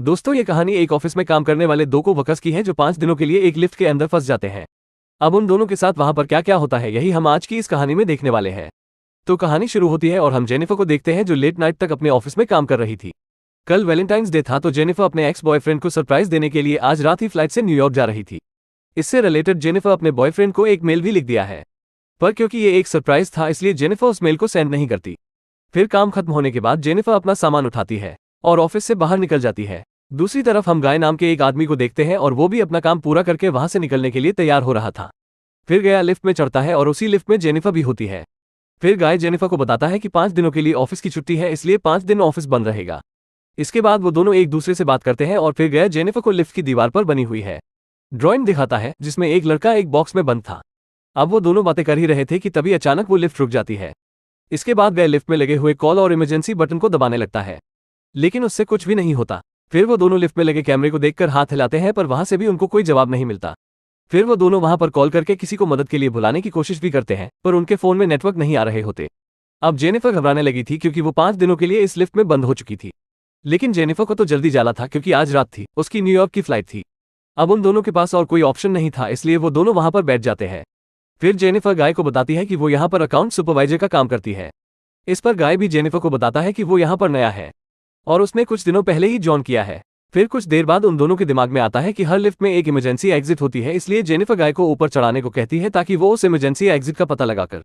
दोस्तों, ये कहानी एक ऑफिस में काम करने वाले दो को वकस की है जो 5 दिनों के लिए एक लिफ्ट के अंदर फंस जाते हैं। अब उन दोनों के साथ वहां पर क्या क्या होता है, यही हम आज की इस कहानी में देखने वाले हैं। तो कहानी शुरू होती है और हम जेनिफर को देखते हैं जो लेट नाइट तक अपने ऑफिस में काम कर रही थी। कल वैलेंटाइंस डे था तो जेनिफर अपने एक्स बॉयफ्रेंड को सरप्राइज देने के लिए आज रात ही फ्लाइट से न्यूयॉर्क जा रही थी। इससे रिलेटेड जेनिफर अपने बॉयफ्रेंड को एक मेल भी लिख दिया है, पर क्योंकि ये एक सरप्राइज था इसलिए जेनिफर उस मेल को सेंड नहीं करती। फिर काम खत्म होने के बाद जेनिफर अपना सामान उठाती है और ऑफिस से बाहर निकल जाती है। दूसरी तरफ हम गाय नाम के एक आदमी को देखते हैं और वो भी अपना काम पूरा करके वहां से निकलने के लिए तैयार हो रहा था। फिर गया लिफ्ट में चढ़ता है और उसी लिफ्ट में जेनिफर भी होती है। फिर गाय जेनिफर को बताता है कि 5 दिनों के लिए ऑफिस की छुट्टी है, इसलिए 5 दिन ऑफिस बंद रहेगा। इसके बाद वो दोनों एक दूसरे से बात करते हैं और फिर गया जेनिफर को लिफ्ट की दीवार पर बनी हुई है ड्राइंग दिखाता है जिसमें एक लड़का एक बॉक्स में बंद था। अब वो दोनों बातें कर ही रहे थे कि तभी अचानक वो लिफ्ट रुक जाती है। इसके बाद गए लिफ्ट में लगे हुए कॉल और इमरजेंसी बटन को दबाने लगता है, लेकिन उससे कुछ भी नहीं होता। फिर वो दोनों लिफ्ट में लगे कैमरे को देखकर हाथ हिलाते हैं पर वहां से भी उनको कोई जवाब नहीं मिलता। फिर वो दोनों वहां पर कॉल करके किसी को मदद के लिए बुलाने की कोशिश भी करते हैं पर उनके फोन में नेटवर्क नहीं आ रहे होते। अब जेनिफर घबराने लगी थी क्योंकि वो 5 दिनों के लिए इस लिफ्ट में बंद हो चुकी थी, लेकिन जेनिफर को तो जल्दी जाना था क्योंकि आज रात थी, उसकी न्यूयॉर्क की फ्लाइट थी। अब उन दोनों के पास और कोई ऑप्शन नहीं था, इसलिए वो दोनों वहां पर बैठ जाते हैं। फिर जेनिफर गाय को बताती है कि वो यहाँ पर अकाउंट सुपरवाइजर का काम करती है। इस पर गाय भी जेनिफर को बताता है कि वो यहाँ पर नया है और उसने कुछ दिनों पहले ही ज्वाइन किया है। फिर कुछ देर बाद उन दोनों के दिमाग में आता है कि हर लिफ्ट में एक इमरजेंसी एग्जिट होती है, इसलिए जेनिफर गाय को ऊपर चढ़ाने को कहती है ताकि वो उस इमरजेंसी एग्जिट का पता लगाकर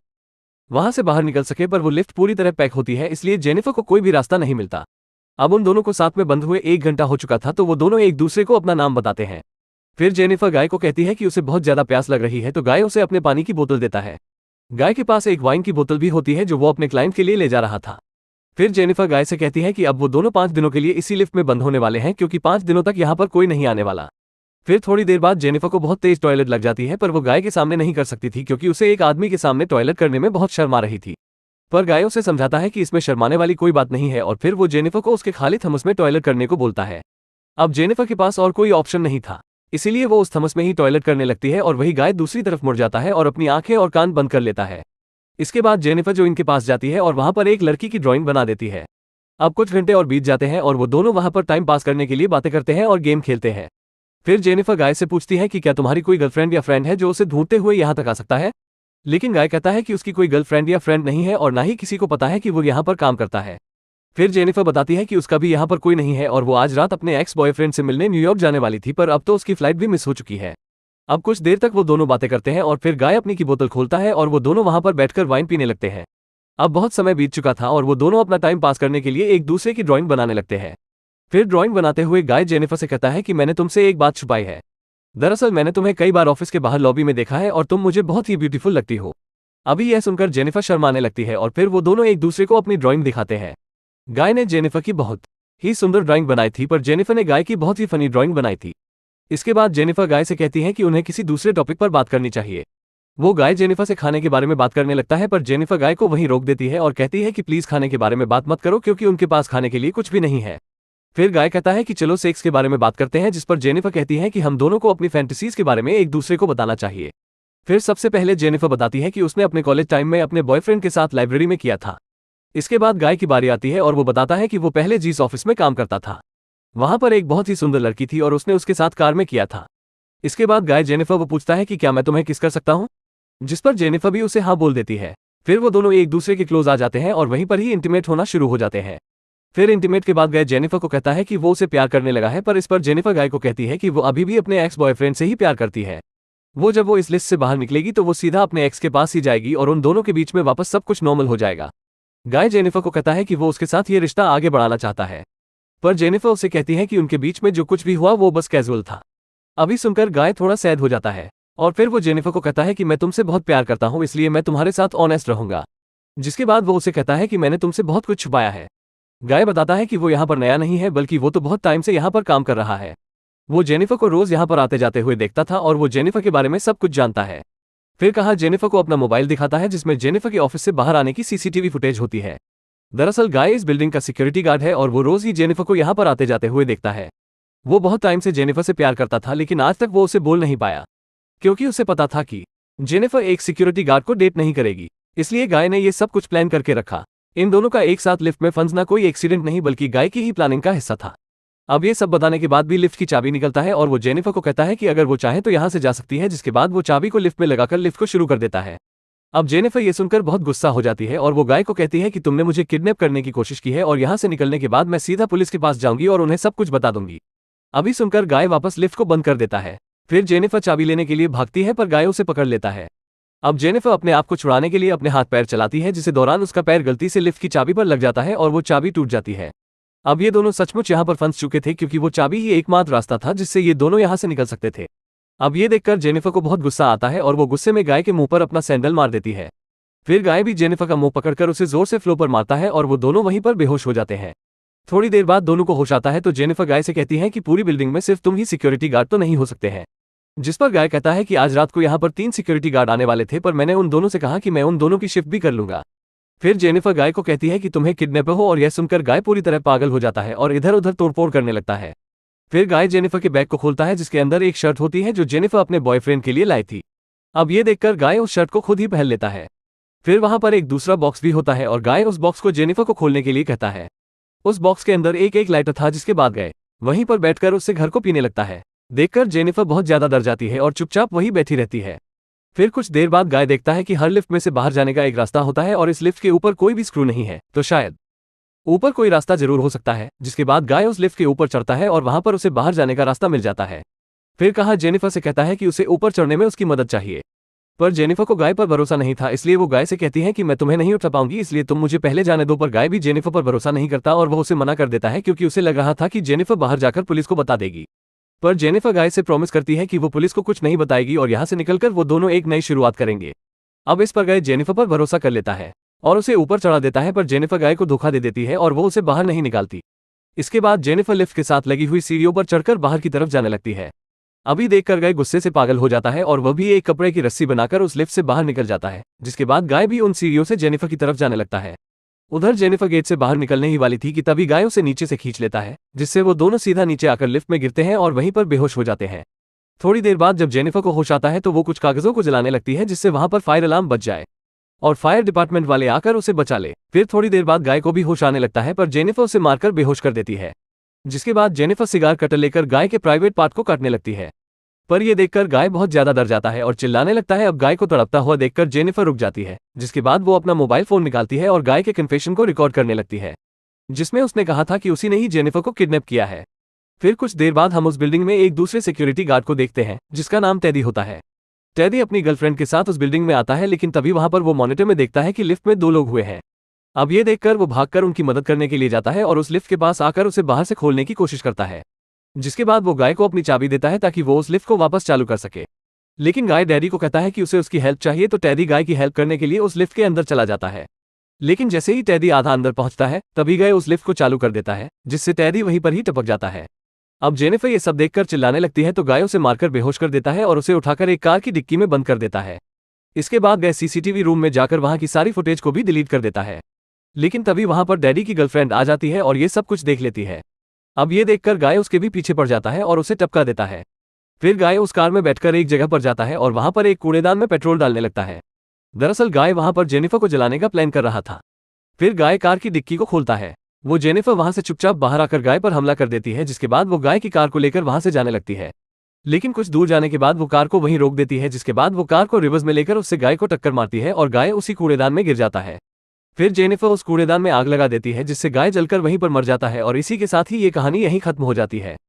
वहां से बाहर निकल सके, पर वो लिफ्ट पूरी तरह पैक होती है इसलिए जेनिफर को कोई भी रास्ता नहीं मिलता। अब उन दोनों को साथ में बंद हुए 1 घंटा हो चुका था तो वो दोनों एक दूसरे को अपना नाम बताते हैं। फिर जेनिफर गाय को कहती है कि उसे बहुत ज्यादा प्यास लग रही है तो गाय उसे अपने पानी की बोतल देता है। गाय के पास एक वाइन की बोतल भी होती है जो वो अपने क्लाइंट के लिए ले जा रहा था। फिर जेनिफर गाय से कहती है कि अब वो दोनों 5 दिनों के लिए इसी लिफ्ट में बंद होने वाले हैं क्योंकि 5 दिनों तक यहाँ पर कोई नहीं आने वाला। फिर थोड़ी देर बाद जेनिफर को बहुत तेज टॉयलेट लग जाती है पर वो गाय के सामने नहीं कर सकती थी क्योंकि उसे एक आदमी के सामने टॉयलेट करने में बहुत शर्म आ रही थी। पर गाय उसे समझाता है कि इसमें शर्माने वाली कोई बात नहीं है और फिर वो जेनिफर को उसके खाली थमस में टॉयलेट करने को बोलता है। अब जेनिफर के पास और कोई ऑप्शन नहीं था, इसीलिए वो उस थमस में ही टॉयलेट करने लगती है और वही गाय दूसरी तरफ मुड़ जाता है और अपनी आंखें और कान बंद कर लेता है। इसके बाद जेनिफर जो इनके पास जाती है और वहां पर एक लड़की की ड्राइंग बना देती है। अब कुछ घंटे और बीत जाते हैं और वो दोनों वहां पर टाइम पास करने के लिए बातें करते हैं और गेम खेलते हैं। फिर जेनिफर गाय से पूछती है कि क्या तुम्हारी कोई गर्लफ्रेंड या फ्रेंड है जो उसे ढूंढते हुए यहाँ तक आ सकता है, लेकिन गाय कहता है कि उसकी कोई गर्लफ्रेंड या फ्रेंड नहीं है और ना ही किसी को पता है कि वो यहाँ पर काम करता है। फिर जेनिफर बताती है कि उसका भी यहाँ पर कोई नहीं है और वो आज रात अपने एक्स बॉयफ्रेंड से मिलने न्यूयॉर्क जाने वाली थी, पर अब तो उसकी फ्लाइट भी मिस हो चुकी है। अब कुछ देर तक वो दोनों बातें करते हैं और फिर गाय अपनी की बोतल खोलता है और वो दोनों वहां पर बैठकर वाइन पीने लगते हैं। अब बहुत समय बीत चुका था और वो दोनों अपना टाइम पास करने के लिए एक दूसरे की ड्राइंग बनाने लगते हैं। फिर ड्राइंग बनाते हुए गाय जेनिफर से कहता है कि मैंने तुमसे एक बात छुपाई है। दरअसल मैंने तुम्हें कई बार ऑफिस के बाहर लॉबी में देखा है और तुम मुझे बहुत ही ब्यूटीफुल लगती हो। अभी यह सुनकर जेनिफर शर्माने लगती है और फिर वो दोनों एक दूसरे को अपनी ड्राइंग दिखाते हैं। गाय ने जेनिफर की बहुत ही सुंदर ड्राइंग बनाई थी पर जेनिफर ने गाय की बहुत ही फनी ड्राइंग बनाई थी। इसके बाद जेनिफर गाय से कहती है कि उन्हें किसी दूसरे टॉपिक पर बात करनी चाहिए। वो गाय जेनिफर से खाने के बारे में बात करने लगता है पर जेनिफर गाय को वहीं रोक देती है और कहती है कि प्लीज खाने के बारे में बात मत करो क्योंकि उनके पास खाने के लिए कुछ भी नहीं है। फिर गाय कहता है कि चलो सेक्स के बारे में बात करते हैं, जिस पर जेनिफर कहती है कि हम दोनों को अपनी फैंटेसीज के बारे में एक दूसरे को बताना चाहिए। फिर सबसे पहले जेनिफर बताती है कि उसने अपने कॉलेज टाइम में अपने बॉयफ्रेंड के साथ लाइब्रेरी में किया था। इसके बाद गाय की बारी आती है और वो बताता है कि वो पहले जिस ऑफिस में काम करता था वहां पर एक बहुत ही सुंदर लड़की थी और उसने उसके साथ कार में किया था। इसके बाद गाय जेनिफर वो पूछता है कि क्या मैं तुम्हें किस कर सकता हूं, जिस पर जेनिफर भी उसे हाँ बोल देती है। फिर वो दोनों एक दूसरे के क्लोज आ जाते हैं और वहीं पर ही इंटीमेट होना शुरू हो जाते हैं। फिर इंटीमेट के बाद गाय जेनिफर को कहता है कि वो उसे प्यार करने लगा है, पर इस पर जेनिफर गाय को कहती है कि वो अभी भी अपने एक्स बॉयफ्रेंड से ही प्यार करती है। जब वो इस लिस्ट से बाहर निकलेगी तो वो सीधा अपने एक्स के पास ही जाएगी और उन दोनों के बीच में वापस सब कुछ नॉर्मल हो जाएगा। गाय जेनिफर को कहता है कि वो उसके साथ ये रिश्ता आगे बढ़ाना चाहता है, पर जेनिफर उसे कहती है कि उनके बीच में जो कुछ भी हुआ वो बस कैजुअल था। अभी सुनकर गाय थोड़ा सैड हो जाता है और फिर वो जेनिफर को कहता है कि मैं तुमसे बहुत प्यार करता हूं, इसलिए मैं तुम्हारे साथ ऑनेस्ट रहूंगा। जिसके बाद वो उसे कहता है कि मैंने तुमसे बहुत कुछ छुपाया है। गाय बताता है कि वो यहाँ पर नया नहीं है बल्कि वो तो बहुत टाइम से यहाँ पर काम कर रहा है। वो जेनिफर को रोज यहाँ पर आते जाते हुए देखता था और वो जेनिफर के बारे में सब कुछ जानता है। फिर कहा जेनिफर को अपना मोबाइल दिखाता है जिसमें जेनिफर के ऑफिस से बाहर आने की सीसीटीवी फुटेज होती है। दरअसल गाय इस बिल्डिंग का सिक्योरिटी गार्ड है और वो रोज ही जेनिफर को यहाँ पर आते जाते हुए देखता है। वो बहुत टाइम से जेनिफर से प्यार करता था लेकिन आज तक वो उसे बोल नहीं पाया क्योंकि उसे पता था कि जेनिफर एक सिक्योरिटी गार्ड को डेट नहीं करेगी, इसलिए गाय ने ये सब कुछ प्लान करके रखा। इन दोनों का एक साथ लिफ्ट में फंसना कोई एक्सीडेंट नहीं बल्कि गाय की ही प्लानिंग का हिस्सा था। अब ये सब बताने के बाद भी लिफ्ट की चाबी निकलता है और वो जेनिफर को कहता है कि अगर वो चाहे तो यहाँ से जा सकती है, जिसके बाद वो चाबी को लिफ्ट में लगाकर लिफ्ट को शुरू कर देता है। अब जेनिफर ये सुनकर बहुत गुस्सा हो जाती है और वो गाय को कहती है कि तुमने मुझे किडनैप करने की कोशिश की है और यहाँ से निकलने के बाद मैं सीधा पुलिस के पास जाऊंगी और उन्हें सब कुछ बता दूंगी। अभी सुनकर गाय वापस लिफ्ट को बंद कर देता है। फिर जेनिफर चाबी लेने के लिए भागती है पर गाय उसे पकड़ लेता है। अब जेनिफर अपने आप को छुड़ाने के लिए अपने हाथ पैर चलाती है, जिसके दौरान उसका पैर गलती से लिफ्ट की चाबी पर लग जाता है और वो चाबी टूट जाती है। अब ये दोनों सचमुच यहाँ पर फंस चुके थे क्योंकि वो चाबी ही एकमात्र रास्ता था जिससे ये दोनों यहाँ से निकल सकते थे। अब ये देखकर जेनिफर को बहुत गुस्सा आता है और वो गुस्से में गाय के मुंह पर अपना सैंडल मार देती है। फिर गाय भी जेनिफर का मुंह पकड़कर उसे जोर से फ्लो पर मारता है और वो दोनों वहीं पर बेहोश हो जाते हैं। थोड़ी देर बाद दोनों को होश आता है तो जेनिफर गाय से कहती है कि पूरी बिल्डिंग में सिर्फ तुम ही सिक्योरिटी गार्ड तो नहीं हो सकते हैं। जिस पर गाय कहता है कि आज रात को यहाँ पर 3 सिक्योरिटी गार्ड आने वाले थे, पर मैंने उन दोनों से कहा कि मैं उन दोनों की शिफ्ट भी कर लूंगा। फिर जेनिफर गाय को कहती है कि तुम्हें किडनैपर हो और यह सुनकर गाय पूरी तरह पागल हो जाता है और इधर उधर तोड़फोड़ करने लगता है। फिर गाय जेनिफर के बैग को खोलता है जिसके अंदर एक शर्ट होती है जो जेनिफर अपने बॉयफ्रेंड के लिए लाई थी। अब ये देखकर गाय उस शर्ट को खुद ही पहन लेता है। फिर वहां पर एक दूसरा बॉक्स भी होता है और गाय उस बॉक्स को जेनिफर को खोलने के लिए कहता है। उस बॉक्स के अंदर एक लाइटर था, जिसके बाद गाय वहीं पर बैठकर उससे घर को पीने लगता है। देखकर जेनिफर बहुत ज्यादा डर जाती है और चुपचाप वहीं बैठी रहती है। फिर कुछ देर बाद गाय देखता है कि हर लिफ्ट में से बाहर जाने का एक रास्ता होता है और इस लिफ्ट के ऊपर कोई भी स्क्रू नहीं है, तो शायद ऊपर कोई रास्ता जरूर हो सकता है। जिसके बाद गाय उस लिफ्ट के ऊपर चढ़ता है और वहां पर उसे बाहर जाने का रास्ता मिल जाता है। फिर कहा जेनिफर से कहता है कि उसे ऊपर चढ़ने में उसकी मदद चाहिए, पर जेनिफर को गाय पर भरोसा नहीं था, इसलिए वो गाय से कहती है कि मैं तुम्हें नहीं उठा पाऊंगी, इसलिए तुम मुझे पहले जाने दो। पर गाय भी जेनिफर पर भरोसा नहीं करता और वो उसे मना कर देता है क्योंकि उसे लग रहा था कि जेनिफर बाहर जाकर पुलिस को बता देगी। पर जेनिफर गाय से प्रॉमिस करती है कि वो पुलिस को कुछ नहीं बताएगी और यहाँ से निकलकर वो दोनों एक नई शुरुआत करेंगे। अब इस पर गाय जेनिफर पर भरोसा कर लेता है और उसे ऊपर चढ़ा देता है, पर जेनिफर गाय को धोखा दे देती है और वो उसे बाहर नहीं निकालती। इसके बाद जेनिफर लिफ्ट के साथ लगी हुई सीढ़ियों पर चढ़कर बाहर की तरफ जाने लगती है। अभी देखकर गाय गुस्से से पागल हो जाता है और वह भी एक कपड़े की रस्सी बनाकर उस लिफ्ट से बाहर निकल जाता है। जिसके बाद गाय भी उन सीढ़ियों से जेनिफर की तरफ जाने लगता है। उधर जेनिफर गेट से बाहर निकलने ही वाली थी कि तभी गाय उसे नीचे से खींच लेता है, जिससे वो दोनों सीधा नीचे आकर लिफ्ट में गिरते हैं और वहीं पर बेहोश हो जाते हैं। थोड़ी देर बाद जब जेनिफर को होश आता है तो वो कुछ कागजों को जलाने लगती है जिससे वहां पर फायर अलार्म बज जाए और फायर डिपार्टमेंट वाले आकर उसे बचा ले। फिर थोड़ी देर बाद गाय को भी होश आने लगता है, पर जेनिफर उसे मारकर बेहोश कर देती है। जिसके बाद जेनिफर सिगार कटर लेकर गाय के प्राइवेट पार्ट को काटने लगती है, पर यह देखकर गाय बहुत ज्यादा डर जाता है और चिल्लाने लगता है। अब गाय को तड़पता हुआ देखकर जेनिफर रुक जाती है, जिसके बाद वो अपना मोबाइल फोन निकालती है और गाय के कन्फेशन को रिकॉर्ड करने लगती है, जिसमें उसने कहा था कि उसी ने ही जेनिफर को किडनैप किया है। फिर कुछ देर बाद हम उस बिल्डिंग में एक दूसरे सिक्योरिटी गार्ड को देखते हैं जिसका नाम टेडी होता है। टेडी अपनी गर्लफ्रेंड के साथ उस बिल्डिंग में आता है, लेकिन तभी वहां पर वो मॉनिटर में देखता है कि लिफ्ट में 2 लोग हुए हैं। अब ये देखकर वो भागकर उनकी मदद करने के लिए जाता है और उस लिफ्ट के पास आकर उसे बाहर से खोलने की कोशिश करता है। जिसके बाद वो गाय को अपनी चाबी देता है ताकि वो उस लिफ्ट को वापस चालू कर सके। लेकिन गाय डैडी को कहता है कि उसे उसकी हेल्प चाहिए, तो टेडी गाय की हेल्प करने के लिए उस लिफ्ट के अंदर चला जाता है। लेकिन जैसे ही टेडी आधा अंदर पहुंचता है तभी गाय उस लिफ्ट को चालू कर देता है, जिससे टेडी वहीं पर ही टपक जाता है। अब जेनिफर ये सब देखकर चिल्लाने लगती है तो गाय उसे मारकर बेहोश कर देता है और उसे उठाकर एक कार की डिक्की में बंद कर देता है। इसके बाद गाय सीसीटीवी रूम में जाकर वहां की सारी फुटेज को भी डिलीट कर देता है। लेकिन तभी वहां पर डैडी की गर्लफ्रेंड आ जाती है और ये सब कुछ देख लेती है। अब ये देखकर गाय उसके भी पीछे पड़ जाता है और उसे टपका देता है। फिर गाय उस कार में बैठकर एक जगह पर जाता है और वहां पर एक कूड़ेदान में पेट्रोल डालने लगता है। दरअसल गाय वहां पर जेनिफर को जलाने का प्लान कर रहा था। फिर गाय कार की डिक्की को खोलता है। वो जेनिफर वहां से चुपचाप बाहर आकर गाय पर हमला कर देती है, जिसके बाद वो गाय की कार को लेकर वहां से जाने लगती है। लेकिन कुछ दूर जाने के बाद वो कार को वहीं रोक देती है, जिसके बाद वो कार को रिवर्स में लेकर उससे गाय को टक्कर मारती है और गाय उसी कूड़ेदान में गिर जाता है। फिर जेनिफर उस कूड़ेदान में आग लगा देती है, जिससे गाय जलकर वहीं पर मर जाता है और इसी के साथ ही ये कहानी यहीं खत्म हो जाती है।